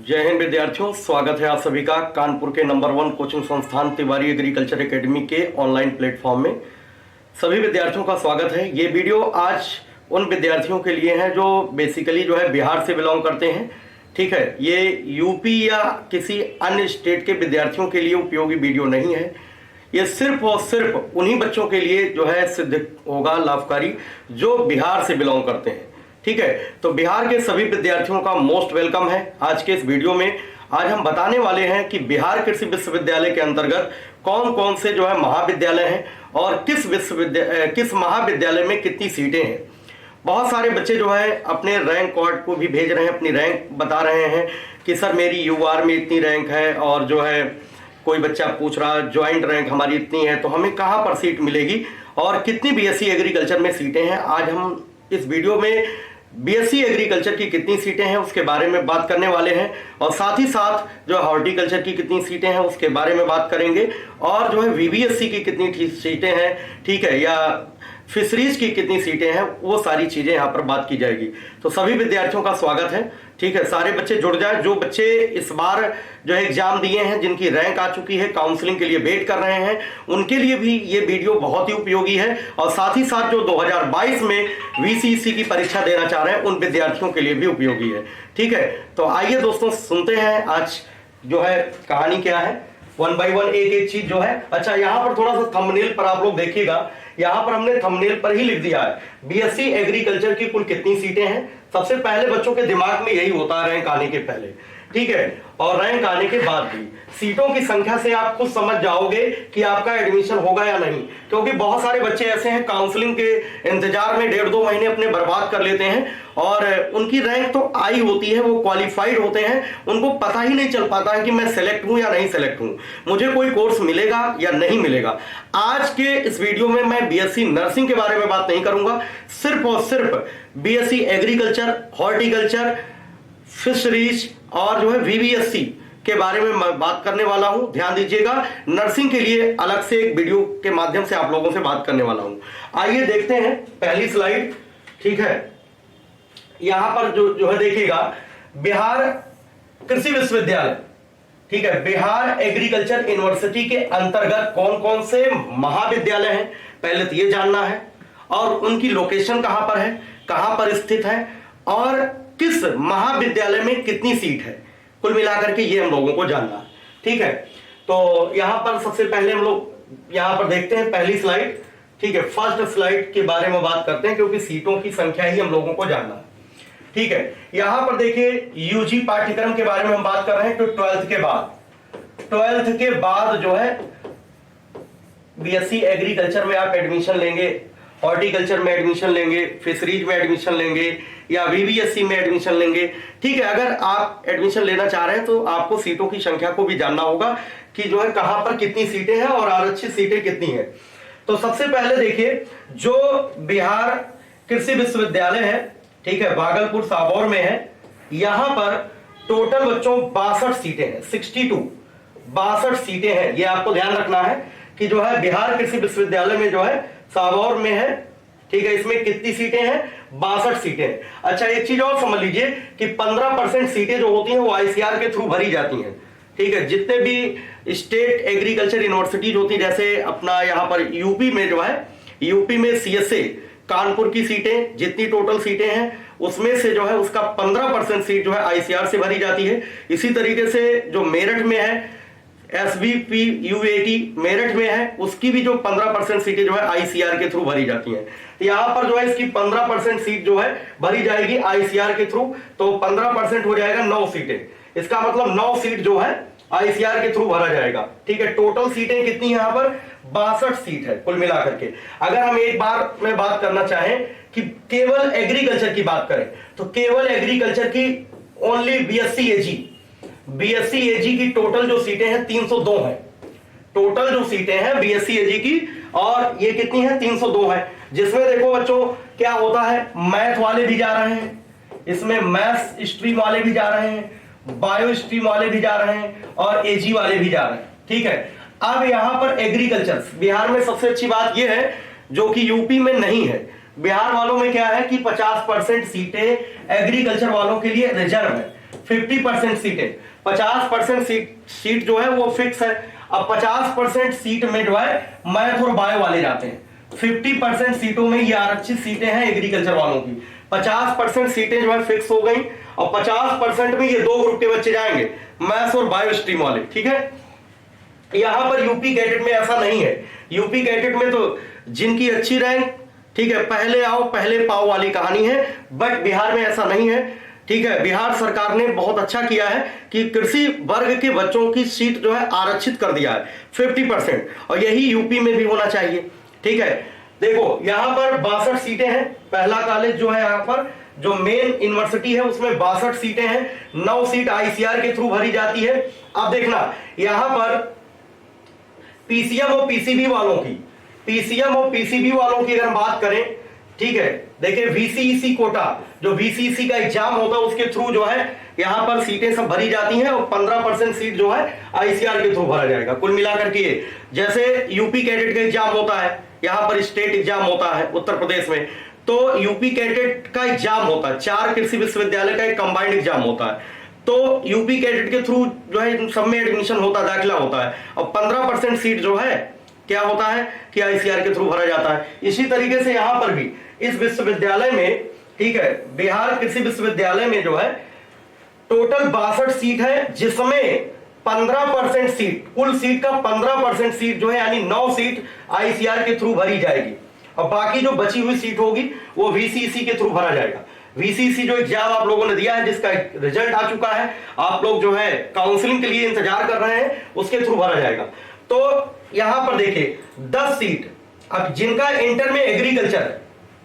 जय हिंद विद्यार्थियों, स्वागत है आप सभी का कानपुर के नंबर 1 कोचिंग संस्थान तिवारी एग्रीकल्चर एकेडमी के ऑनलाइन प्लेटफॉर्म में। सभी विद्यार्थियों का स्वागत है। ये वीडियो आज उन विद्यार्थियों के लिए है जो बेसिकली बिहार से बिलोंग करते हैं। ठीक है, ये यूपी या किसी अन्य स्टेट के विद्यार्थियों के लिए उपयोगी वीडियो नहीं है। ये सिर्फ और सिर्फ उन्हीं बच्चों के लिए सिद्ध होगा लाभकारी जो बिहार से बिलोंग करते हैं। ठीक है, तो बिहार के सभी विद्यार्थियों का मोस्ट वेलकम है। आज के इस वीडियो में आज हम बताने वाले हैं कि बिहार कृषि विश्वविद्यालय के अंतर्गत कौन कौन से महाविद्यालय हैं और किस महाविद्यालय में कितनी सीटें हैं। बहुत सारे बच्चे अपने रैंक कार्ड को भी भेज रहे हैं, अपनी रैंक बता रहे हैं कि सर मेरी यूआर में इतनी रैंक है, और कोई बच्चा पूछ रहा ज्वाइंट रैंक हमारी इतनी है, तो हमें कहाँ पर सीट मिलेगी और कितनी बीएससी एग्रीकल्चर में सीटें हैं। आज हम इस वीडियो में बीएससी एग्रीकल्चर की कितनी सीटें हैं उसके बारे में बात करने वाले हैं, और साथ ही साथ हॉर्टिकल्चर की कितनी सीटें हैं उसके बारे में बात करेंगे, और वीवीएससी की कितनी सीटें हैं, ठीक है, या फिशरीज की कितनी सीटें हैं, वो सारी चीजें यहाँ पर बात की जाएगी। तो सभी विद्यार्थियों का स्वागत है। ठीक है, सारे बच्चे जुड़ जाए। जो बच्चे इस बार एग्जाम दिए हैं, जिनकी रैंक आ चुकी है, काउंसलिंग के लिए वेट कर रहे हैं, उनके लिए भी ये वीडियो बहुत ही उपयोगी है, और साथ ही साथ जो 2022 में वीसीईसी की परीक्षा देना चाह रहे हैं उन विद्यार्थियों के लिए भी उपयोगी है। ठीक है, तो आइए दोस्तों सुनते हैं आज कहानी क्या है। 1 बाय 1 एक एक चीज अच्छा, यहाँ पर थोड़ा सा थंबनेल पर आप लोग देखिएगा, यहाँ पर हमने थंबनेल पर ही लिख दिया है बीएससी एग्रीकल्चर की कुल कितनी सीटें हैं। सबसे पहले बच्चों के दिमाग में यही होता है रैंक आने के पहले, ठीक है, और रैंक आने के बाद भी सीटों की संख्या से आप खुद समझ जाओगे कि आपका एडमिशन होगा या नहीं। क्योंकि बहुत सारे बच्चे ऐसे हैं काउंसलिंग के इंतजार में 1.5-2 महीने अपने बर्बाद कर लेते हैं, और उनकी रैंक तो आई होती है, वो क्वालिफाइड होते हैं, उनको पता ही नहीं चल पाता है कि मैं सेलेक्ट हूं या नहीं सेलेक्ट हूं, मुझे कोई कोर्स मिलेगा या नहीं मिलेगा। आज के इस वीडियो में मैं बीएससी नर्सिंग के बारे में बात नहीं करूंगा, सिर्फ और सिर्फ बीएससी एग्रीकल्चर, हॉर्टिकल्चर, फिशरीज और वीवीएससी के बारे में मैं बात करने वाला हूं। ध्यान दीजिएगा, नर्सिंग के लिए अलग से एक वीडियो के माध्यम से आप लोगों से बात करने वाला हूं। आइए देखते हैं पहली स्लाइड। ठीक है, यहां पर देखिएगा बिहार कृषि विश्वविद्यालय, ठीक है, बिहार एग्रीकल्चर यूनिवर्सिटी के अंतर्गत कौन कौन से महाविद्यालय हैं, पहले तो ये जानना है, और उनकी लोकेशन कहां पर है, कहां पर स्थित है, और किस महाविद्यालय में कितनी सीट है, कुल मिलाकर के ये हम लोगों को जानना है। ठीक है, तो यहां पर सबसे पहले हम लोग यहां पर देखते हैं पहली स्लाइड। ठीक है, फर्स्ट स्लाइड के बारे में बात करते हैं, क्योंकि सीटों की संख्या ही हम लोगों को जानना है। ठीक है, यहां पर देखिए यूजी पाठ्यक्रम के बारे में हम बात कर रहे हैं। तो 12th के बाद बीएससी एग्रीकल्चर में आप एडमिशन लेंगे, हॉर्टिकल्चर में एडमिशन लेंगे, फिशरीज में एडमिशन लेंगे, या वीवीएससी में एडमिशन लेंगे। ठीक है, अगर आप एडमिशन लेना चाह रहे हैं तो आपको सीटों की संख्या को भी जानना होगा कि कहां पर कितनी सीटें हैं और आरक्षित सीटें कितनी हैं। तो सबसे पहले देखिए, जो बिहार कृषि विश्वविद्यालय है, ठीक है, भागलपुर साबौर में है, यहां पर टोटल बच्चों 62 सीटें हैं, 62 सीटें हैं। ये आपको ध्यान रखना है कि बिहार कृषि विश्वविद्यालय में साबौर में है, ठीक है, इसमें कितनी सीटें हैं, 62 सीटें हैं। अच्छा, एक चीज और समझ लीजिए कि 15% सीटें जो होती हैं वो आईसीआर के थ्रू भरी जाती हैं। ठीक है, जितने भी स्टेट एग्रीकल्चर यूनिवर्सिटीज होती, जैसे अपना यहाँ पर यूपी में यूपी में सीएसए कानपुर की सीटें, जितनी टोटल सीटें हैं उसमें से उसका 15% सीट आईसीआर से भरी जाती है। इसी तरीके से जो मेरठ में है SVP UAT मेरठ में है, उसकी भी 15% सीटें आईसीआर के थ्रू भरी जाती हैं। तो यहाँ पर इसकी 15% सीट भरी जाएगी आईसीआर के थ्रू, तो 15% हो जाएगा 9 सीटें। इसका मतलब 9 सीट आईसीआर के थ्रू भरा जाएगा। ठीक है, टोटल सीटें कितनी है यहाँ पर, 62 सीट है कुल मिलाकर के। अगर हम एक बार में बात करना चाहें कि केवल एग्रीकल्चर की बात करें, तो केवल एग्रीकल्चर की ओनली बीएससी एजी की टोटल जो सीटें हैं 302 है। टोटल जो सीटें हैं बीएससी एजी की, और ये कितनी है, 302 है। जिसमें देखो बच्चों क्या होता है, मैथ वाले भी जा रहे हैं, इसमें मैथ्स स्ट्रीम वाले भी जा रहे हैं, बायो स्ट्रीम वाले भी जा रहे हैं, और एजी वाले भी जा रहे हैं। ठीक है, अब यहां पर एग्रीकल्चर, बिहार में सबसे अच्छी बात यह है जो कि यूपी में नहीं है, बिहार वालों में क्या है कि 50% सीटें एग्रीकल्चर वालों के लिए रिजर्व है। 50% सीटें, 50% सीट जो है वो फिक्स है। अब 50% सीट में जो है मैथ और बायो वाले जाते हैं। 50% सीटों में ये आरक्षित सीटें हैं एग्रीकल्चर वालों की। 50% सीटें जो है फिक्स हो गई और 50% में ये दो ग्रुप के बच्चे जाएंगे, मैथ्स और बायो स्ट्रीम वाले, ठीक है। यहां पर यूपी कैडेट में ऐसा नहीं है। यूपी कैडेट में तो जिनकी अच्छी रैंक, ठीक है, पहले आओ पहले पाओ वाली कहानी है, बट बिहार में ऐसा नहीं है, ठीक है। बिहार सरकार ने बहुत अच्छा किया है कि कृषि वर्ग के बच्चों की सीट जो है आरक्षित कर दिया है 50%, और यही यूपी में भी होना चाहिए, ठीक है। देखो यहां पर 62 सीटें हैं। पहला कॉलेज जो है यहां पर जो मेन यूनिवर्सिटी है उसमें 62 सीटें हैं। 9 सीट आईसीआर के थ्रू भरी जाती है। अब देखना यहां पर पीसीएम और पीसीबी वालों की, पीसीएम और पीसीबी वालों की अगर हम बात करें, ठीक है, देखिए वीसीईसी कोटा, जो वीसीईसी का एग्जाम होता है उसके थ्रू जो है यहां पर सीटें सब भरी जाती हैं और 15% सीट जो है आईसीआर के थ्रू भरा जाएगा। कुल मिलाकर के जैसे यूपी कैडेट का एग्जाम होता है, यहां पर स्टेट एग्जाम होता है उत्तर प्रदेश में, तो यूपी कैडेट का एग्जाम होता है, 4 कृषि विश्वविद्यालय का एक कंबाइंड एग्जाम होता है, तो यूपी कैडेट के थ्रू जो है सब में एडमिशन होता है, दाखिला होता है, और 15% सीट जो है क्या होता है कि आईसीआर के थ्रू भरा जाता है। इसी तरीके से यहां पर भी इस विश्वविद्यालय में, ठीक है, बिहार कृषि विश्वविद्यालय में जो है टोटल 62 सीट है, जिसमें 15% सीट, कुल सीट का 15% सीट जो है यानी 9 सीट आईसीआर के थ्रू भरी जाएगी, और बाकी जो बची हुई सीट होगी वो वीसीईसी के थ्रू भरा जाएगा। वीसीईसी जो एग्जाम आप लोगों ने दिया है, जिसका रिजल्ट आ चुका है, आप लोग जो है काउंसलिंग के लिए इंतजार कर रहे हैं, उसके थ्रू भरा जाएगा। तो यहां पर देखिए 10 सीट, अब जिनका इंटर में एग्रीकल्चर है,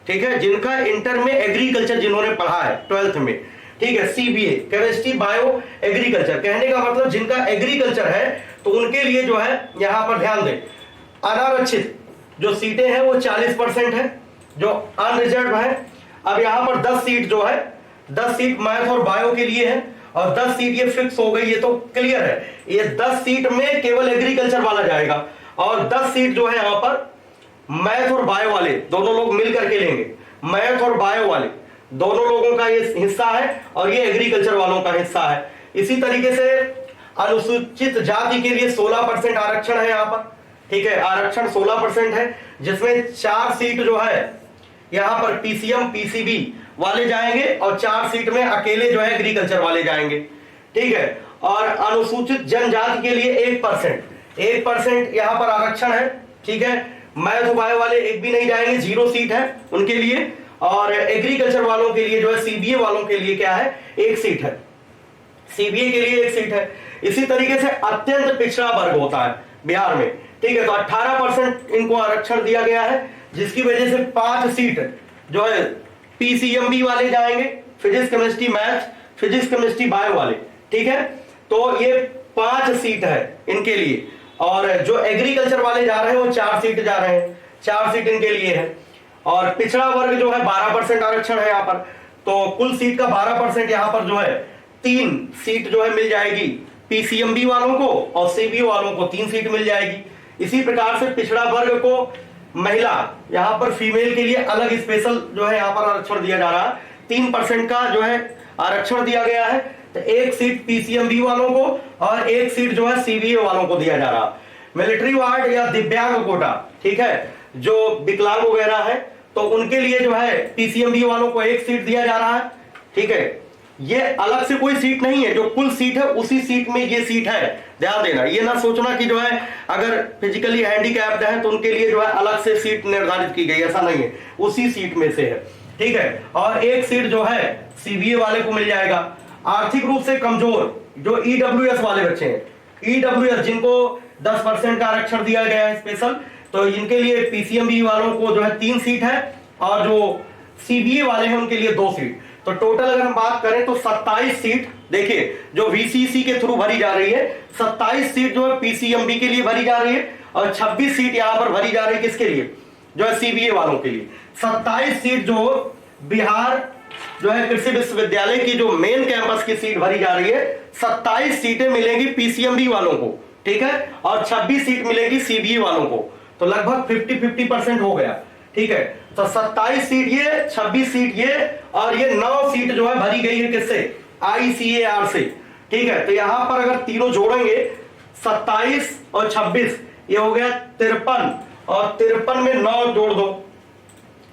ठीक है, जिनका इंटर में एग्रीकल्चर जिन्होंने पढ़ा है 12th में, ठीक है, सीबीए केमिस्ट्री बायो एग्रीकल्चर, कहने का मतलब जिनका एग्रीकल्चर है तो उनके लिए जो है यहां पर ध्यान दें, अनारक्षित जो सीटें हैं वो 40% है जो अनरिजर्व है। अब यहां पर 10 सीट जो है, 10 सीट मैथ और बायो के लिए है, और 10 सीट ये फिक्स हो गई, ये तो क्लियर है। ये 10 सीट में केवल एग्रीकल्चर वाला जाएगा, और 10 सीट जो है यहां पर मैथ और बायो वाले दोनों लोग मिल करके लेंगे। मैथ और बायो वाले दोनों लोगों का ये हिस्सा है और ये एग्रीकल्चर वालों का हिस्सा है। इसी तरीके से अनुसूचित जाति के लिए 16% आरक्षण है यहां पर, ठीक है, आरक्षण 16% है, जिसमें 4 सीट जो है यहां पर पीसीएम पीसीबी वाले जाएंगे और 4 सीट में अकेले जो है एग्रीकल्चर वाले जाएंगे, ठीक है। और अनुसूचित जनजाति के लिए 1% यहां पर आरक्षण है, ठीक है। मैथ बायो वाले एक भी नहीं जाएंगे, 0 सीट है उनके लिए, और एग्रीकल्चर वालों के लिए जो है सीबीए वालों के लिए क्या है, 1 सीट है, सीबीए के लिए 1 सीट है। इसी तरीके से अत्यंत पिछड़ा वर्ग होता है बिहार में, ठीक है, तो 18% इनको आरक्षण दिया गया है, जिसकी वजह से 5 सीट जो है पीसीएमबी वाले जाएंगे, physics chemistry math, physics chemistry bio वाले, ठीक है। तो ये 5 सीट है इनके लिए, और जो एग्रीकल्चर वाले जा रहे हैं वो 4 सीट जा रहे हैं, 4 सीट इनके लिए है। और पिछड़ा वर्ग जो है 12% आरक्षण है यहाँ पर, तो कुल सीट का 12% यहाँ पर जो है 3 सीट जो है मिल जाएगी पीसीएमबी वालों को, और सीबी वालों को 3 सीट मिल जाएगी। इसी प्रकार से पिछड़ा वर्ग को महिला, यहाँ पर फीमेल के लिए अलग स्पेशल जो है यहाँ पर आरक्षण दिया जा रहा है, 3% का जो है आरक्षण दिया गया है। तो 1 सीट पीसीएमबी वालों को और 1 सीट जो है सीबीए वालों को दिया जा रहा। मिलिट्री वार्ड या दिव्यांग कोटा, ठीक है, जो विकलांग वगैरह है तो उनके लिए जो है पीसीएमबी वालों को 1 सीट दिया जा रहा है, ठीक है। ये अलग से कोई सीट नहीं है, जो कुल सीट है उसी सीट में ये सीट है, ध्यान देना। ये ना सोचना कि जो है अगर फिजिकली हैंडीकैप्ड है तो उनके लिए जो है अलग से सीट निर्धारित की गई, ऐसा नहीं है, उसी सीट में से है, ठीक है। और 1 सीट जो है सीबीए वाले को मिल जाएगा। आर्थिक रूप से कमजोर जो ईडब्ल्यूएस वाले बच्चे हैं, ईडब्ल्यूएस जिनको 10% का आरक्षण दिया गया है स्पेशल, तो इनके लिए पीसीएमबी वालों को जो है 3 सीट है, और जो सीबीए वाले हैं उनके लिए 2 सीट। तो टोटल अगर हम बात करें तो 27 सीट, देखिए जो वीसीसी के थ्रू भरी जा रही है, 27 सीट जो है पीसीएमबी के लिए भरी जा रही है, और 26 सीट यहां पर भरी जा रही है किसके लिए, जो है सीबीए वालों के लिए। 27 सीट जो बिहार जो है कृषि विश्वविद्यालय की जो मेन कैंपस की सीट भरी जा रही है, 27 सीटें मिलेंगी पीसीएमबी वालों को, ठीक है, और 26 सीट मिलेगी सीबीए वालों को, तो लगभग 50-50% हो गया, ठीक है। तो 27 सीट ये, 26 सीट ये, और ये 9 सीट जो है भरी गई है किससे, ICAR से, ठीक है। तो यहां पर अगर तीनों जोड़ेंगे 27 और 26, ये हो गया 53, और 53 में 9 जोड़ दो,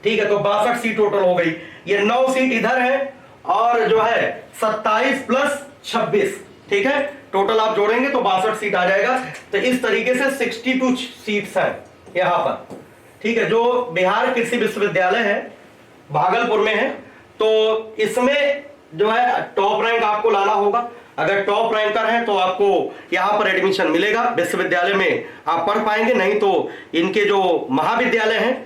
ठीक है, तो 62 सीट टोटल हो गई। ये 9 सीट इधर है और जो है 27 प्लस 26, ठीक है, टोटल आप जोड़ेंगे तो 62 सीट आ जाएगा। तो इस तरीके से 62 सीट्स हैं यहां पर, ठीक है, जो बिहार कृषि विश्वविद्यालय है भागलपुर में है। तो इसमें जो है टॉप रैंक आपको लाना होगा। अगर टॉप रैंकर है तो आपको यहां पर एडमिशन मिलेगा, विश्वविद्यालय में आप पढ़ पाएंगे, नहीं तो इनके जो महाविद्यालय हैं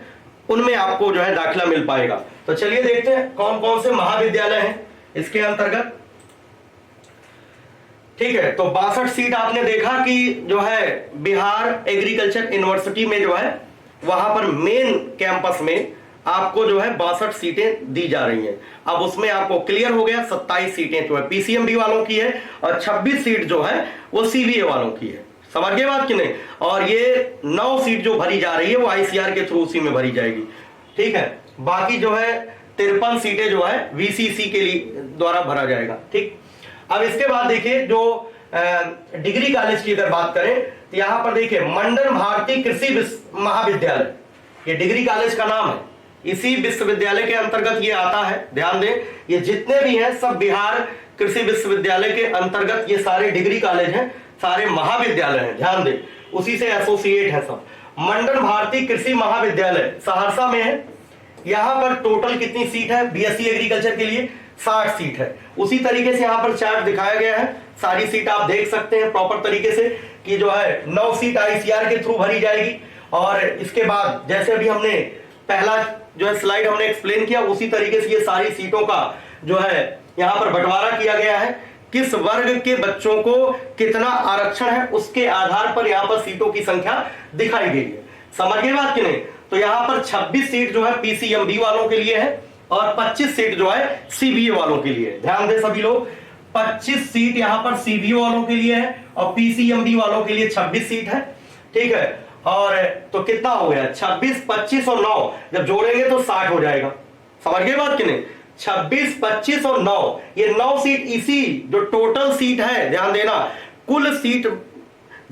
उनमें आपको जो है दाखिला मिल पाएगा। तो चलिए देखते हैं कौन कौन से महाविद्यालय हैं इसके अंतर्गत, ठीक है। तो 62 सीट आपने देखा कि जो है बिहार एग्रीकल्चर यूनिवर्सिटी में जो है वहां पर मेन कैंपस में आपको जो है 62 सीटें दी जा रही हैं। अब उसमें आपको क्लियर हो गया 27 सीटें जो है PCMB वालों की है और 26 सीट जो है वो CBA वालों की है। समझ गए बात कि नहीं? और ये 9 सीट जो भरी जा रही है वो ICR के थ्रू उसी में भरी जाएगी, ठीक है। बाकी जो है 53 सीटें जो है VCC के लिए द्वारा भरा जाएगा, ठीक। अब इसके बाद देखिए जो डिग्री कॉलेज की अगर बात करें तो यहां पर देखिए मंडन भारती कृषि महाविद्यालय, ये डिग्री कॉलेज का नाम है, इसी विश्वविद्यालय के अंतर्गत ये आता है। ध्यान दें, ये जितने भी हैं सब बिहार कृषि विश्वविद्यालय के अंतर्गत ये सारे डिग्री कॉलेज हैं, सारे महाविद्यालय हैं, ध्यान दें, उसी से एसोसिएट है सब। मंडन भारती कृषि महाविद्यालय सहरसा में है। यहां पर टोटल कितनी सीट है BSc एग्रीकल्चर के लिए? 60 सीट है। उसी तरीके से यहां पर चार्ट दिखाया गया है, सारी सीट आप देख सकते हैं प्रॉपर तरीके से कि जो है 9 सीट ICR के थ्रू भरी जाएगी। और इसके बाद जैसे अभी हमने पहला जो है स्लाइड हमने एक्सप्लेन किया, उसी तरीके से ये सारी सीटों का जो है यहां पर बंटवारा किया गया है, किस वर्ग के बच्चों को कितना आरक्षण है उसके आधार पर यहां पर सीटों की संख्या दिखाई गई है। समझ गए बात कि नहीं? तो यहां पर 26 सीट जो है PCMB वालों के लिए है और 25 सीट जो है CBA वालों के लिए है। ध्यान दें सभी लोग, 25 सीट यहां पर CBA वालों के लिए है और PCMB वालों के लिए 26 सीट है, ठीक है। और तो कितना हो गया? 26, 25 और 9 जब जोड़ेंगे तो 60 हो जाएगा। समझ गए बात कि नहीं? 26, 25 और 9, ये 9 सीट इसी जो टोटल सीट है, ध्यान देना, कुल सीट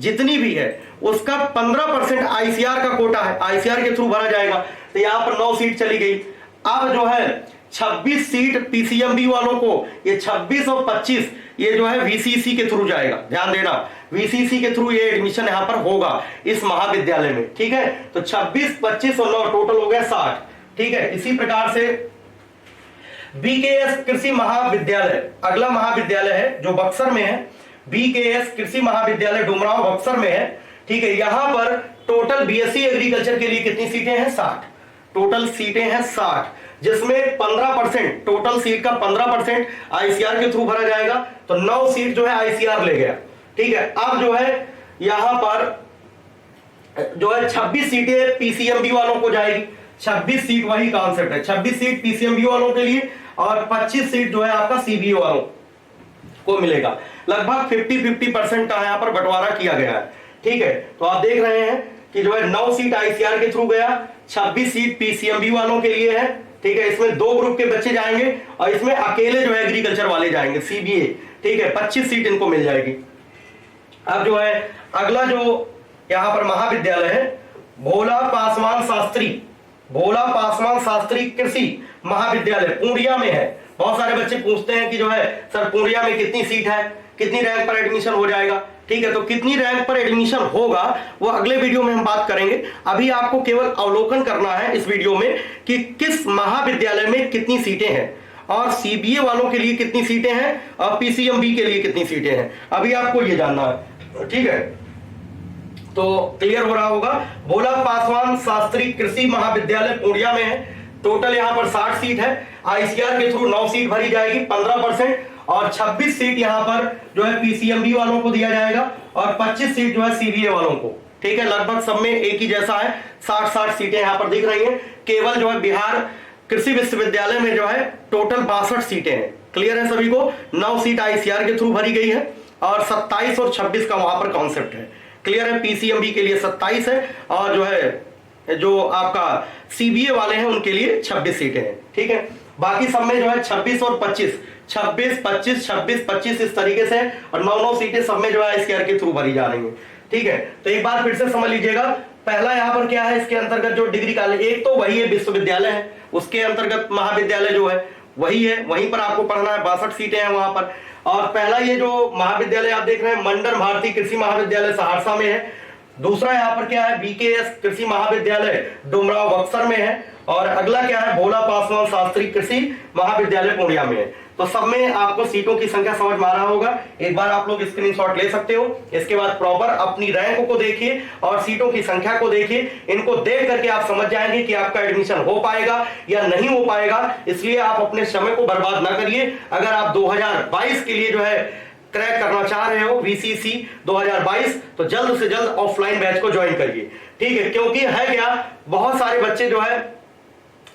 जितनी भी है उसका 15% ICR का कोटा है, ICR के थ्रू भरा जाएगा। तो यहां पर 9 सीट चली गई। अब जो है 26 सीट PCMB वालों को, ये 26 और 25 ये जो है VCC के थ्रू जाएगा। ध्यान देना, VCC के थ्रू ये एडमिशन यहां पर होगा इस महाविद्यालय में, ठीक है। तो 26, 25 और 9 टोटल हो गया 60, ठीक है। इसी प्रकार से BKS कृषि महाविद्यालय अगला महाविद्यालय है जो बक्सर में है। BKS कृषि महाविद्यालय डुमरांव बक्सर में है, ठीक है। यहां पर टोटल BSc एग्रीकल्चर के लिए कितनी सीटें हैं? 60 टोटल सीटें हैं 60, जिसमें 15% टोटल सीट का 15% ICR के थ्रू भरा जाएगा। तो 9 सीट जो है ICR ले गया, ठीक है। अब जो है यहां पर जो है 26 सीटें PCMB वालों को जाएगी। 26 सीट वही कॉन्सेप्ट है, 26 सीट PCMB वालों के लिए और 25 सीट जो है आपका CBA वालों को मिलेगा। लगभग 50-50% का यहां पर बंटवारा किया गया है, ठीक है। तो आप देख रहे हैं कि जो है 9 सीट ICR के थ्रू गया, 26 सीट PCMB वालों के लिए है, ठीक है। इसमें 2 ग्रुप के बच्चे जाएंगे और इसमें अकेले जो है एग्रीकल्चर वाले जाएंगे CBA, ठीक है। 25 सीट इनको मिल जाएगी। अब जो है अगला जो यहां पर महाविद्यालय है भोला पासवान शास्त्री कृषि महाविद्यालय पूर्णिया में है। बहुत सारे बच्चे पूछते हैं कि जो है सर पूर्णिया में कितनी सीट है, कितनी रैंक पर एडमिशन हो जाएगा, ठीक है। तो कितनी रैंक पर एडमिशन होगा वो अगले वीडियो में हम बात करेंगे। अभी आपको केवल अवलोकन करना है इस वीडियो में कि किस महाविद्यालय में कितनी सीटें हैं और CBA वालों के लिए कितनी सीटें हैं और PCMB के लिए कितनी सीटें हैं, अभी आपको ये जानना है, ठीक है। तो क्लियर हो रहा होगा। भोला पासवान शास्त्री कृषि महाविद्यालय पूर्णिया में है। टोटल यहां पर 60 सीट है, ICR के थ्रू 9 सीट भरी जाएगी 15% और 26 सीट यहां पर जो है PCMB वालों को दिया जाएगा और 25 सीट जो है CBA वालों को, ठीक है। लगभग सब में एक ही जैसा है, 60 सीटें यहां पर दिख रही हैं। केवल जो है बिहार कृषि विश्वविद्यालय में जो है टोटल 62 सीटें हैं। क्लियर है सभी को? 9 सीट ICR के थ्रू भरी गई है और 27 और 26 का वहां पर कॉन्सेप्ट है। क्लियर है? PCMB के लिए 27 है और जो है जो आपका CBA वाले हैं उनके लिए 26 सीटें हैं, ठीक है। बाकी सब में जो है 26 और 25 26 25 26 25 इस तरीके से, और 9 सीटें सब में जो है ICAR के थ्रू भरी जा रही है। ठीक है, तो एक बार फिर से समझ लीजिएगा, पहला यहाँ पर क्या है, इसके अंतर्गत जो डिग्री कॉलेज, एक तो वही है विश्वविद्यालय है, उसके अंतर्गत महाविद्यालय जो है वही है, वहीं पर आपको पढ़ना है, 62 सीटें हैं वहां पर। और पहला ये जो महाविद्यालय आप देख रहे हैं मंडन भारती कृषि महाविद्यालय सहरसा में है। दूसरा यहाँ पर क्या है, BKS कृषि महाविद्यालय डुमराव बक्सर में है। और अगला क्या है, भोला पासवान शास्त्री कृषि महाविद्यालय पूर्णिया में है। तो सब में आपको सीटों की संख्या समझ में आ रहा होगा। एक बार आप लोग स्क्रीनशॉट ले सकते हो। इसके बाद प्रॉपर अपनी रैंक को देखिए और सीटों की संख्या को देखिए। इनको देख करके आप समझ जाएंगे कि आपका एडमिशन हो पाएगा या नहीं हो पाएगा। इसलिए आप अपने समय को बर्बाद ना करिए। अगर आप 2022 के लिए जो है क्रैक करना चाह रहे हो VCC 2022, तो जल्द से जल्द ऑफलाइन बैच को ज्वाइन करिए। ठीक है, क्योंकि है क्या, बहुत सारे बच्चे जो है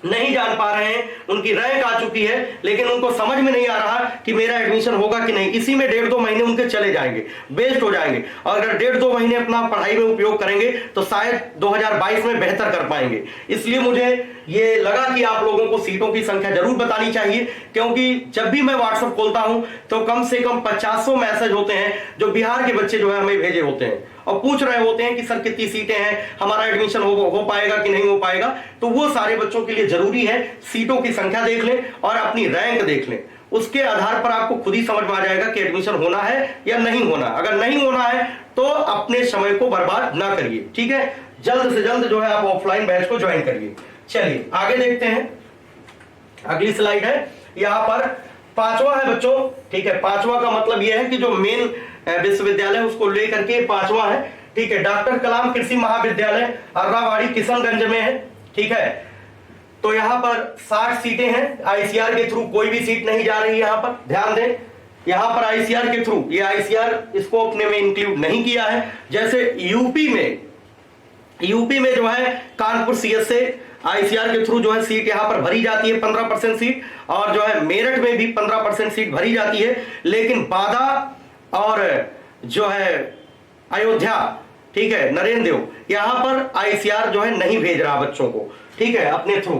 नहीं जान पा रहे हैं, उनकी रैंक आ चुकी है लेकिन उनको समझ में नहीं आ रहा कि मेरा एडमिशन होगा कि नहीं। इसी में 1.5-2 महीने उनके चले जाएंगे, वेस्ट हो जाएंगे। और अगर 1.5-2 महीने अपना पढ़ाई में उपयोग करेंगे तो शायद 2022 में बेहतर कर पाएंगे। इसलिए मुझे ये लगा कि आप लोगों को सीटों की संख्या जरूर बतानी चाहिए, क्योंकि जब भी मैं व्हाट्सएप खोलता हूं तो कम से कम 50 मैसेज होते हैं जो बिहार के बच्चे जो है हमें भेजे होते हैं और पूछ रहे होते हैं कि सर कितनी सीटें हैं, हमारा एडमिशन हो पाएगा कि नहीं हो पाएगा। तो वो सारे बच्चों के लिए जरूरी है सीटों की संख्या देख लें और अपनी रैंक देख लें। उसके आधार पर आपको खुद ही समझ में आ जाएगा कि एडमिशन होना है या नहीं होना। अगर नहीं होना है तो अपने समय को बर्बाद ना करिए। ठीक है, जल्द से जल्द जो है आप ऑफलाइन बैच को ज्वाइन करिए। चलिए आगे देखते हैं, अगली स्लाइड है। यहां पर 5वां है बच्चों। ठीक है, 5वां का मतलब यह है कि जो मेन विश्वविद्यालय उसको लेकर के 5वां है। ठीक है, डॉक्टर कलाम कृषि महाविद्यालय अर्रावाड़ी किशनगंज में है। ठीक है, तो यहां पर 60 सीटें हैं। ICAR के थ्रू कोई भी सीट नहीं जा रही। यहां पर ध्यान दें, यहां पर ICAR के थ्रू, ये ICAR इसको अपने में इंक्लूड नहीं किया है। जैसे यूपी में जो है कानपुर CS से ICAR के थ्रू जो है सीट यहां पर भरी जाती है 15% सीट, और जो है मेरठ में भी 15% सीट भरी जाती है। लेकिन बादा और जो है अयोध्या, ठीक है, नरेंद्र देव, यहां पर ICAR जो है नहीं भेज रहा बच्चों को, ठीक है, अपने थ्रू।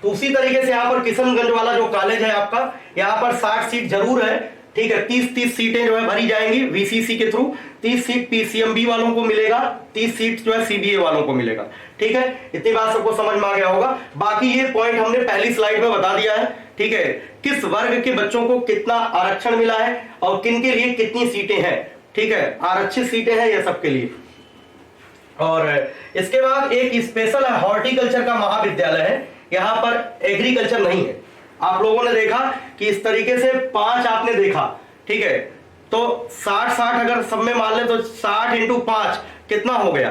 तो उसी तरीके से यहां पर किशनगंज वाला जो कॉलेज है आपका, यहां पर 60 सीट जरूर है। ठीक है, 30 सीटें जो है भरी जाएंगी VCC के थ्रू। 30 सीट PCMB वालों को मिलेगा, 30 सीट जो है CBA वालों को मिलेगा। ठीक है, इतनी बात सबको समझ में आ गया होगा। बाकी ये पॉइंट हमने पहली स्लाइड में बता दिया है। ठीक है, किस वर्ग के बच्चों को कितना आरक्षण मिला है और किन के लिए कितनी सीटें हैं। ठीक है, आरक्षित सीटें हैं ये सबके लिए। और इसके बाद एक स्पेशल है, हॉर्टिकल्चर का महाविद्यालय है। यहां पर एग्रीकल्चर नहीं है। आप लोगों ने देखा कि इस तरीके से 5 आपने देखा। ठीक है, तो 60 अगर सब में मान ले तो 60 × 5 कितना हो गया,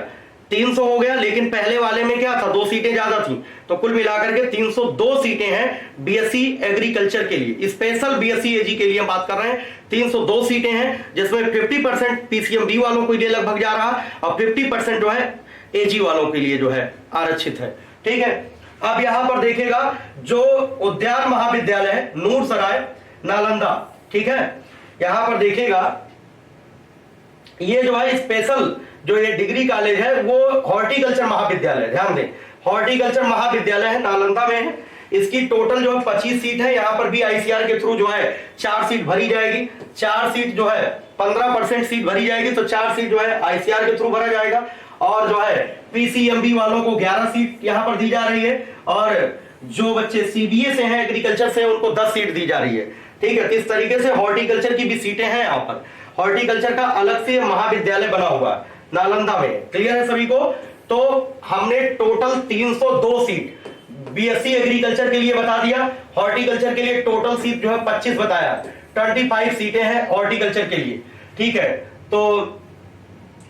300 हो गया। लेकिन पहले वाले में क्या था, 2 सीटें ज्यादा थी, तो कुल मिलाकर के 302 सीटें हैं BSc एग्रीकल्चर के लिए। स्पेशल BSc AG के लिए हम बात कर रहे हैं। 302 सीटें हैं, जिसमें 50% PCMB वालों के लिए लगभग जा रहा और 50% जो है AG वालों के लिए जो है आरक्षित है। ठीक है, अब यहां पर देखेगा जो उद्यान महाविद्यालय है नूरसराय नालंदा। ठीक है, यहां पर देखेगा ये जो है स्पेशल जो ये डिग्री कॉलेज है वो हॉर्टिकल्चर महाविद्यालय, ध्यान दें, हॉर्टिकल्चर महाविद्यालय है, नालंदा में है। इसकी टोटल जो है 25 सीट है। यहां पर भी ICAR के थ्रू जो है 4 सीट भरी जाएगी। 4 सीट जो है 15% सीट भरी जाएगी, तो 4 सीट जो है ICAR के थ्रू भरा जाएगा। और जो है PCMB वालों को 11 सीट यहां पर दी जा रही है, और जो बच्चे CBA से हैं एग्रीकल्चर से उनको 10 सीट दी जा रही है। ठीक है, इस तरीके से हॉर्टिकल्चर की भी सीटें हैं। यहां पर हॉर्टिकल्चर का अलग से महाविद्यालय बना हुआ है नालंदा में। क्लियर है सभी को? तो हमने टोटल 302 सीट BSc एग्रीकल्चर के लिए बता दिया। हॉर्टिकल्चर के लिए टोटल सीट जो है 25 बताया, 25 सीटें हैं हॉर्टिकल्चर के लिए। ठीक है, तो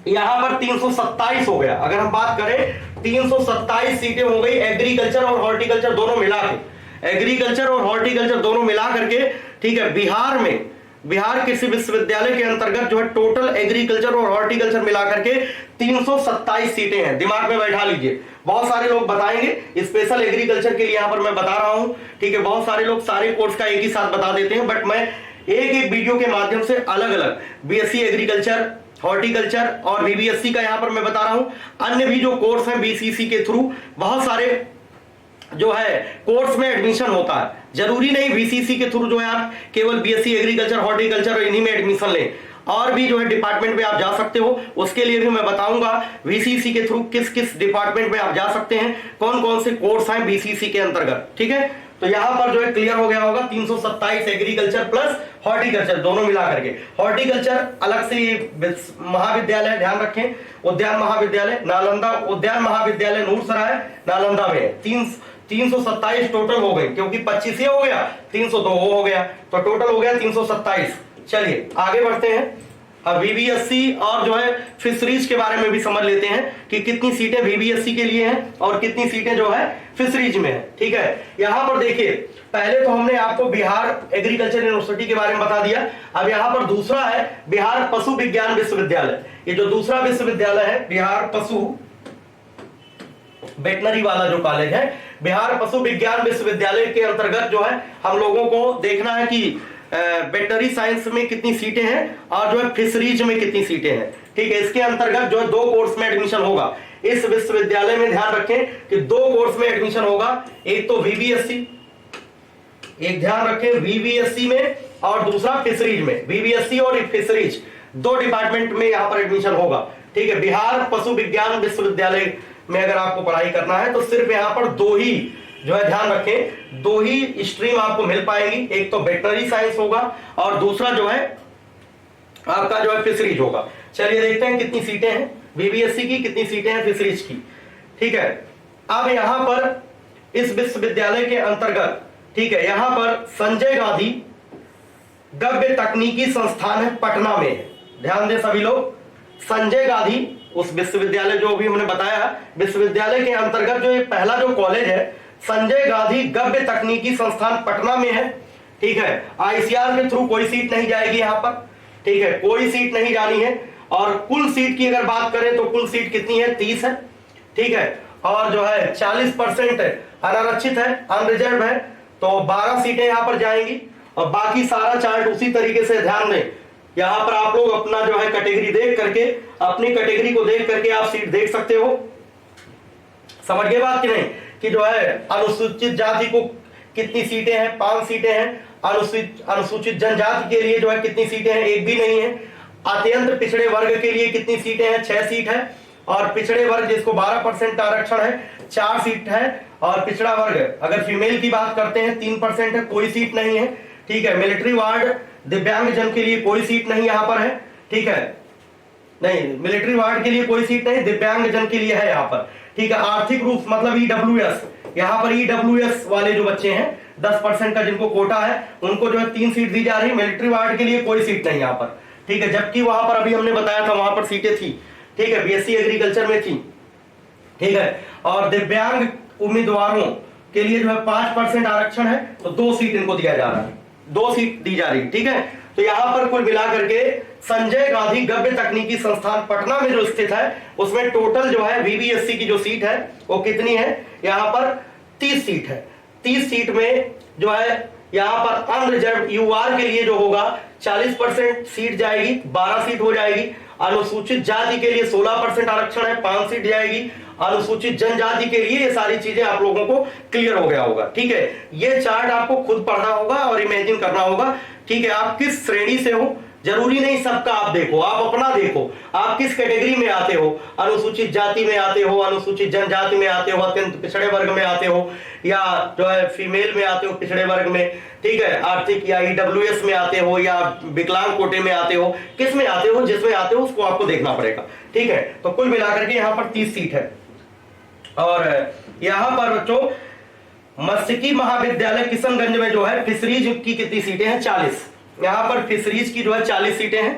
यहां पर 327 हो गया। अगर हम बात करें 327 सीटें हो गई एग्रीकल्चर और हॉर्टिकल्चर दोनों मिला के, एग्रीकल्चर और हॉर्टिकल्चर दोनों मिला करके। ठीक है, बिहार में बिहार कृषि विश्वविद्यालय के अंतर्गत जो है टोटल एग्रीकल्चर और हॉर्टिकल्चर मिलाकर के 327 सीटें हैं। दिमाग में बैठा लीजिए। बहुत सारे लोग बताएंगे स्पेशल एग्रीकल्चर के लिए, यहां पर मैं बता रहा हूं। ठीक है, बहुत सारे लोग सारे कोर्स का एक ही साथ बता देते हैं, बट मैं एक वीडियो के माध्यम से अलग अलग BSc एग्रीकल्चर, हॉर्टिकल्चर और VBSc का यहां पर मैं बता रहा हूं। अन्य भी जो कोर्स हैं BCC के थ्रू बहुत सारे जो है कोर्स में एडमिशन होता है। जरूरी नहीं वीसीसी के थ्रू जो है आप केवल बीएससी एग्रीकल्चर हॉर्टिकल्चर और इन्हीं में एडमिशन लें, और भी जो है डिपार्टमेंट में आप जा सकते हो। उसके लिए भी मैं बताऊंगा वीसीसी के थ्रू किस किस डिपार्टमेंट में आप जा सकते हैं, कौन कौन से कोर्स हैं बीसीसी के अंतर्गत। ठीक है, तो यहां पर जो है क्लियर हो गया होगा 327 एग्रीकल्चर प्लस हॉर्टिकल्चर दोनों मिला करके। हॉर्टिकल्चर अलग से महाविद्यालय, ध्यान रखें, उद्यान महाविद्यालय नालंदा, उद्यान महाविद्यालय नूरसराय नालंदा में है। 327 टोटल हो गए, क्योंकि 25 हो गया 302 हो गया, तो टोटल हो गया 327। चलिए आगे बढ़ते हैं। अब वीबीएससी और जो है फिशरीज के बारे में भी समझ लेते हैं कि कितनी सीटें वीबीएससी के लिए हैं और कितनी सीटें जो है फिशरीज में है। ठीक है, यहां पर देखिए, पहले तो हमने आपको बिहार एग्रीकल्चर यूनिवर्सिटी के बारे में बता दिया। अब यहां पर दूसरा है बिहार पशु विज्ञान विश्वविद्यालय। ये जो दूसरा विश्वविद्यालय है बिहार पशु वेटनरी वाला जो कॉलेज है, बिहार पशु विज्ञान विश्वविद्यालय के अंतर्गत जो है हम लोगों को देखना है कि वेटनरी साइंस में कितनी सीटें हैं और जो है फिशरीज में कितनी सीटें हैं। ठीक है, इसके अंतर्गत जो है 2 कोर्स में एडमिशन होगा इस विश्वविद्यालय में। ध्यान रखें कि 2 कोर्स में एडमिशन होगा, एक तो वीबीएससी, एक ध्यान रखें वीबीएससी में, और दूसरा फिशरीज में। वीबीएससी और फिशरीज 2 डिपार्टमेंट में यहां पर एडमिशन होगा। ठीक है, बिहार पशु विज्ञान विश्वविद्यालय में अगर आपको पढ़ाई करना है तो सिर्फ यहां पर 2 ही जो है, ध्यान रखें, 2 ही स्ट्रीम आपको मिल पाएगी, एक तो वेटनरी साइंस होगा और दूसरा जो है आपका जो है फिशरीज होगा। चलिए देखते हैं कितनी सीटें हैं बीबीएससी की, कितनी सीटें हैं फिशरीज की। ठीक है, अब यहां पर इस विश्वविद्यालय के अंतर्गत, ठीक है, यहां पर संजय गांधी गव्य तकनीकी संस्थान है पटना में। ध्यान दें सभी लोग, संजय गांधी उस विश्वविद्यालय जो भी हमने बताया विश्वविद्यालय के अंतर्गत जो ये पहला जो कॉलेज है संजय गांधी गव्य तकनीकी संस्थान पटना में है। ठीक है, आईसीआर के थ्रू कोई सीट नहीं जाएगी यहां पर। ठीक है, कोई सीट नहीं जानी है। और कुल सीट की अगर बात करें तो कुल सीट कितनी है, 30 है। ठीक है, और जो है 40% अनारक्षित है, अनरिजर्व है, तो 12 सीटें यहां पर जाएंगी। और बाकी सारा चार्ट उसी तरीके से, ध्यान दें, यहां पर आप लोग अपना जो है कैटेगरी देख करके, अपनी कैटेगरी को देख करके आप सीट देख सकते हो। समझ गए बात कि नहीं, कि जो है अनुसूचित जाति को कितनी सीटें हैं, 5 सीटें हैं। अनुसूचित जनजाति के लिए जो है कितनी सीटें हैं, 1 भी नहीं है। अत्यंत पिछड़े वर्ग के लिए कितनी सीटें हैं, 6 सीट है। और पिछड़े वर्ग जिसको 12% आरक्षण है, 4 सीट है। और पिछड़ा वर्ग अगर फीमेल की बात करते हैं 3% है, कोई सीट नहीं है। ठीक है, मिलिट्री वार्ड दिव्यांग जन के लिए कोई सीट नहीं यहां पर है। ठीक है, नहीं, मिलिट्री वार्ड के लिए कोई सीट नहीं, दिव्यांग जन के लिए है यहां पर। ठीक है, आर्थिक रूप मतलब ईडब्ल्यूएस, यहां पर ईडब्ल्यूएस वाले जो बच्चे हैं 10% का जिनको कोटा है उनको जो है 3 सीट दी जा रही है। मिलिट्री वार्ड के लिए कोई सीट नहीं यहां पर। ठीक है, जबकि वहां पर अभी हमने बताया था वहां पर सीटें थी। ठीक है, बीएससी एग्रीकल्चर में थी। ठीक है, और दिव्यांग उम्मीदवारों के लिए जो है 5% आरक्षण है, तो 2 सीट इनको दिया जा रहा है, 2 सीट दी जा रही है। ठीक है, तो यहां पर कुल मिला करके संजय गांधी गव्य तकनीकी संस्थान पटना में जो स्थित है उसमें टोटल जो है वीबीएससी की जो सीट है वो कितनी है, यहां पर 30 सीट है। 30 सीट में जो है यहां पर अनरिजर्व यूआर के लिए जो होगा 40% सीट जाएगी, 12 सीट हो जाएगी। अनुसूचित जाति के लिए 16% आरक्षण है, 5 सीट जाएगी। अनुसूचित जनजाति के लिए ये सारी चीजें आप लोगों को क्लियर हो गया होगा। ठीक है, ये चार्ट आपको खुद पढ़ना होगा और इमेजिन करना होगा। ठीक है, आप किस श्रेणी से हो, जरूरी नहीं सबका आप देखो, आप अपना देखो, आप किस कैटेगरी में आते हो, अनुसूचित जाति में आते हो, अनुसूचित जनजाति में आते हो, अत्यंत पिछड़े वर्ग में आते हो, या जो है फीमेल में आते हो पिछड़े वर्ग में। ठीक है, आर्थिक या ईडब्ल्यूएस में आते हो या विकलांग कोटे में आते हो, किस में आते हो, जिसमें आते हो उसको आपको देखना पड़ेगा। ठीक है, तो कुल मिलाकर के यहाँ पर 30 सीट है। और यहां पर बच्चों मत्स्यिकी महाविद्यालय किशनगंज में जो है फिशरीज की कितनी सीटें हैं, 40। यहां पर फिशरीज की जो है 40 सीटें हैं।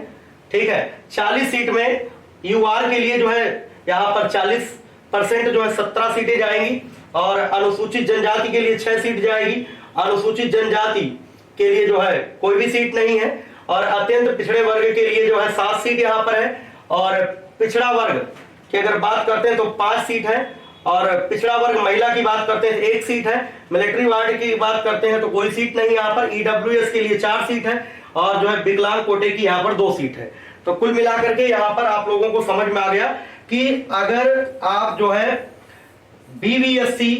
ठीक है, 40 सीट में यूआर के लिए जो है यहां पर 40% जो है 17 सीटें जाएंगी। और अनुसूचित जनजाति के लिए 6 सीट जाएगी। अनुसूचित जनजाति के लिए जो है कोई भी सीट नहीं है। और अत्यंत पिछड़े वर्ग के लिए जो है 7 सीट यहां पर है। और पिछड़ा वर्ग की अगर बात करते हैं तो 5 सीट है। और पिछड़ा वर्ग महिला की बात करते हैं 1 सीट है। मिलिट्री वार्ड की बात करते हैं तो कोई सीट नहीं यहाँ पर। ईडब्ल्यूएस के लिए 4 सीट है। और जो है विकलांग कोटे की यहाँ पर 2 सीट है। तो कुल मिलाकर के यहाँ पर आप लोगों को समझ में आ गया कि अगर आप जो है बीबीएससी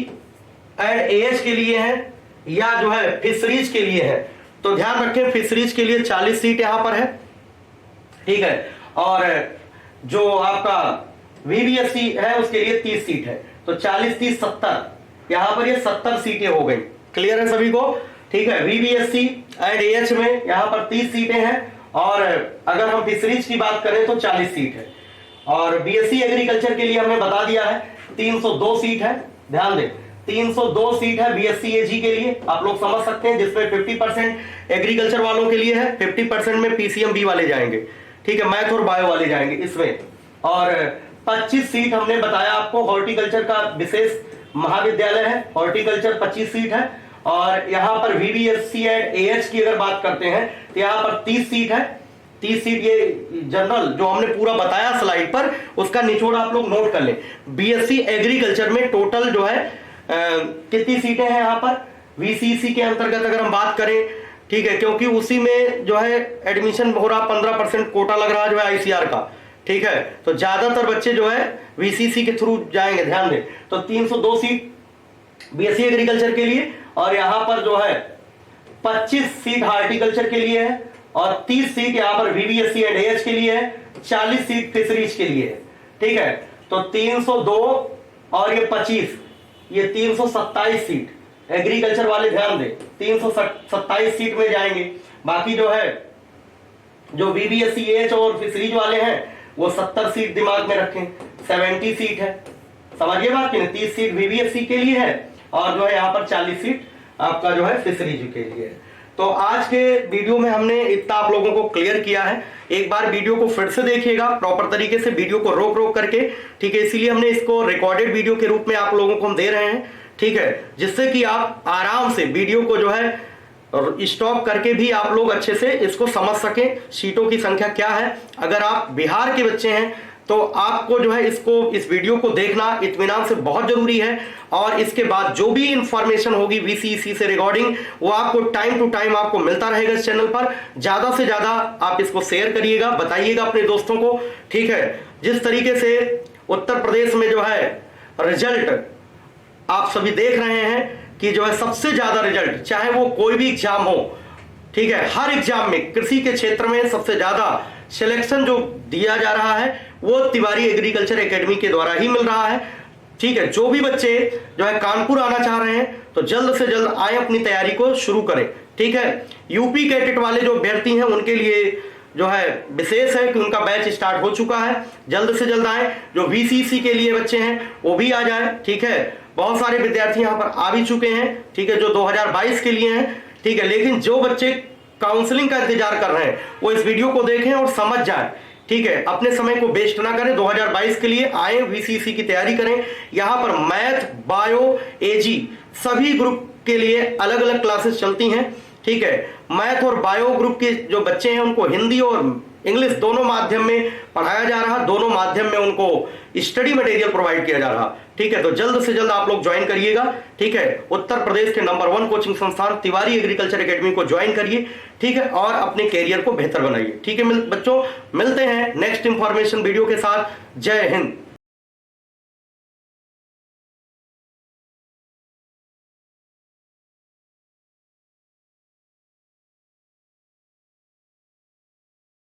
एंड एएच के लिए है या जो है फिशरीज के लिए है। तो ध्यान रखें, फिशरीज के लिए 40 सीट यहां पर है, ठीक है, और जो आपका वीबीएससी है उसके लिए 30 सीट है। तो 40 30 70, यहां पर ये 70 सीटें हो गई। क्लियर है सभी को? ठीक है, वीबीएससी एंड एएच में यहां पर 30 सीटें हैं, और अगर हम फिशरीज की बात करें तो 40 सीट है। और बीएससी एग्रीकल्चर के लिए हमने बता दिया है 302 सीट है। ध्यान दें, 302 सीट है बीएससी एजी के लिए, आप लोग समझ सकते हैं, जिसमें 50% एग्रीकल्चर वालों के लिए है, 50% में पीसीएमबी वाले जाएंगे, ठीक है, मैथ और बायो वाले जाएंगे इसमें। और 25 सीट हमने बताया आपको, हॉर्टिकल्चर का विशेष महाविद्यालय है, हॉर्टिकल्चर 25 सीट है। और यहां पर वीबीएससी एंड एएच की अगर बात करते हैं तो यहां पर 30 सीट है। 30 सीट ये जनरल जो हमने पूरा बताया स्लाइड पर, उसका निचोड़ आप लोग नोट कर लें। बीएससी एग्रीकल्चर में टोटल जो है कितनी सीटें हैं यहां पर वीसीसी के अंतर्गत अगर हम बात करें, ठीक है, क्योंकि उसी में जो है एडमिशन हो रहा, 15% कोटा लग रहा जो है आईसीआर का, ठीक है, तो ज्यादातर बच्चे जो है वीसीसी के थ्रू जाएंगे। ध्यान दें, तो 302 सीट बीएससी एग्रीकल्चर के लिए, और यहां पर जो है 25 सीट हार्टिकल्चर के लिए है, और 30 सीट यहां पर वीबीएससी एंड एएच के लिए है, 40 सीट फिशरीज के लिए है, ठीक है। तो 302 और ये 25, ये 327 सीट एग्रीकल्चर वाले, ध्यान दें 327 सीट में जाएंगे। बाकी जो है जो वीबीएससी एएच और फिशरीज वाले हैं वो 70 सीट दिमाग में रखें, 70 सीट है, समझिए बात की, 30 सीट वीबीएससी के लिए है, और जो है यहाँ पर 40 सीट आपका जो है फिशरीज के लिए है। तो आज के वीडियो में हमने इतना आप लोगों को क्लियर किया है। एक बार वीडियो को फिर से देखिएगा प्रॉपर तरीके से, वीडियो को रोक रोक करके, ठीक है, इसीलिए हमने इसको रिकॉर्डेड वीडियो के रूप में आप लोगों को हम दे रहे हैं, ठीक है, जिससे कि आप आराम से वीडियो को जो है स्टॉप करके भी आप लोग अच्छे से इसको समझ सकें, सीटों की संख्या क्या है। अगर आप बिहार के बच्चे हैं तो आपको जो है इस वीडियो को देखना इत्मीनान से बहुत जरूरी है, और इसके बाद जो भी इंफॉर्मेशन होगी वीसीसी से रिगार्डिंग, वो आपको टाइम टू टाइम आपको मिलता रहेगा इस चैनल पर। ज्यादा से ज्यादा आप इसको शेयर करिएगा, बताइएगा अपने दोस्तों को, ठीक है। जिस तरीके से उत्तर प्रदेश में जो है रिजल्ट आप सभी देख रहे हैं कि जो है सबसे ज्यादा रिजल्ट, चाहे वो कोई भी एग्जाम हो, ठीक है, हर एग्जाम में कृषि के क्षेत्र में सबसे ज्यादा सिलेक्शन जो दिया जा रहा है वो तिवारी एग्रीकल्चर एकेडमी के द्वारा ही मिल रहा है, ठीक है। जो भी बच्चे जो है कानपुर आना चाह रहे हैं तो जल्द से जल्द आए, अपनी तैयारी को शुरू करें, ठीक है। यूपी कैडेट वाले जो अभ्यर्थी हैं उनके लिए जो है विशेष है कि उनका बैच स्टार्ट हो चुका है, जल्द से जल्द आए। जो वीसीसी के लिए बच्चे हैं वो भी आ जाए, ठीक है। बहुत सारे विद्यार्थी यहाँ पर आ भी चुके हैं, ठीक है, जो 2022 के लिए हैं, ठीक है। लेकिन जो बच्चे काउंसलिंग का इंतजार कर रहे हैं वो इस वीडियो को देखें और समझ जाएं, ठीक है, अपने समय को वेस्ट ना करें। 2022 के लिए आए, वीसीसी की तैयारी करें। यहां पर मैथ, बायो, एजी सभी ग्रुप के लिए अलग अलग क्लासेस चलती हैं, ठीक है। मैथ और बायो ग्रुप के जो बच्चे हैं उनको हिंदी और इंग्लिश दोनों माध्यम में पढ़ाया जा रहा, दोनों माध्यम में उनको स्टडी मटेरियल प्रोवाइड किया जा रहा, ठीक है। तो जल्द से जल्द आप लोग ज्वाइन करिएगा, ठीक है। उत्तर प्रदेश के नंबर 1 कोचिंग संस्थान तिवारी एग्रीकल्चर एकेडमी को ज्वाइन करिए, ठीक है, और अपने कैरियर को बेहतर बनाइए, ठीक है। बच्चों मिलते हैं नेक्स्ट इंफॉर्मेशन वीडियो के साथ। जय हिंद।